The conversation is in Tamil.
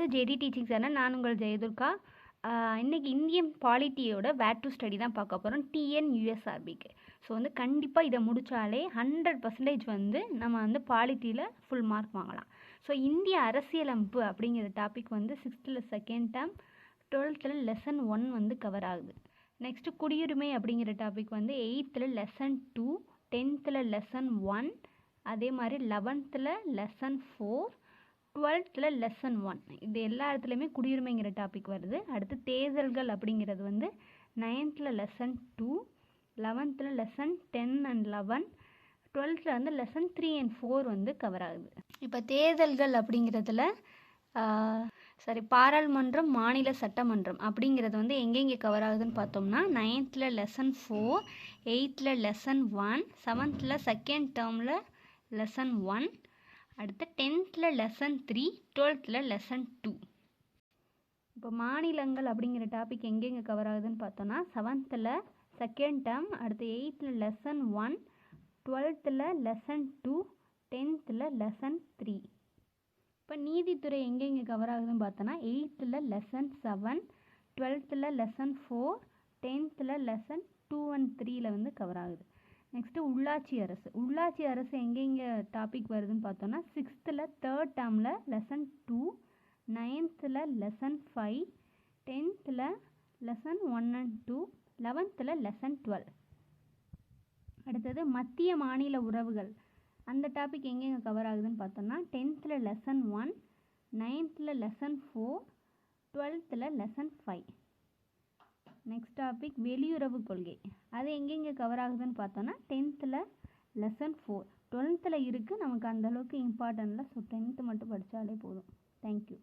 To JD teaching channel. நான் உங்கள் ஜெயதுர்கா. இன்றைக்கி இந்தியன் பாலிட்டியோட வேர் டு ஸ்டடி தான் பார்க்க போகிறோம், டிஎன்யூஎஸ்ஆர்பிக்கு. ஸோ வந்து கண்டிப்பாக இதை முடித்தாலே 100% வந்து நம்ம வந்து பாலிட்டியில் ஃபுல் மார்க் வாங்கலாம். ஸோ இந்திய அரசியலமைப்பு அப்படிங்கிற டாபிக் வந்து 6th second term 12th lesson 1 வந்து கவர் ஆகுது. நெக்ஸ்ட்டு குடியுரிமை அப்படிங்கிற டாபிக் வந்து 8th லெசன் 2, 10th லெசன் 1, அதே மாதிரி 11th லெசன் 4, 12th லெசன் 1. இது எல்லா இடத்துலையுமே குடியுரிமைங்கிற டாபிக் வருது. அடுத்து தேர்தல்கள் அப்படிங்கிறது வந்து 9th lesson 2, 11th lesson 10 and 11, 12th வந்து லெசன் 3 and 4 வந்து கவர் ஆகுது. இப்போ தேர்தல்கள் அப்படிங்கிறதுல பாராளுமன்றம், மாநில சட்டமன்றம் அப்படிங்கிறது வந்து எங்கெங்கே கவர் ஆகுதுன்னு பார்த்தோம்னா 9th lesson 4, 8th lesson 1, 7th second டேர்மில் லெசன் 1, அடுத்து 10th லெசன் 3, 12th லெசன் 2. இப்போ மாநிலங்கள் அப்படிங்கிற டாபிக் எங்கெங்கே கவர் ஆகுதுன்னு பார்த்தோன்னா 7th செகண்ட் டேர்ம், அடுத்து 8th lesson 1, 12th lesson 2, 10th lesson 3. இப்போ நீதித்துறை எங்கெங்கே கவர் ஆகுதுன்னு பார்த்தோன்னா 8th lesson 7, 12th lesson 4, 10th lesson 2 and 3 வந்து கவர் ஆகுது. நெக்ஸ்ட்டு உள்ளாட்சி அரசு. உள்ளாட்சி அரசு எங்கெங்கே டாபிக் வருதுன்னு பார்த்தோன்னா 6th தேர்ட் டேர்மில் lesson 2, 9th lesson 5, 10th lesson 1 and 2, 11th lesson 12. அடுத்தது மத்திய மாநில உறவுகள். அந்த டாபிக் எங்கெங்கே கவர் ஆகுதுன்னு பார்த்தோன்னா 10th lesson 1, 9th lesson 4, 12th lesson 5. Next topic வெளியுறவு கொள்கை. அது எங்கெங்கே கவர் ஆகுதுன்னு பார்த்தோன்னா 10th லெசன் 4, 12th இருக்குது, நமக்கு அந்தளவுக்கு இம்பார்ட்டன்ட் இல்லை. ஸோ 10th மட்டும் படித்தாலே போதும். தேங்க்யூ.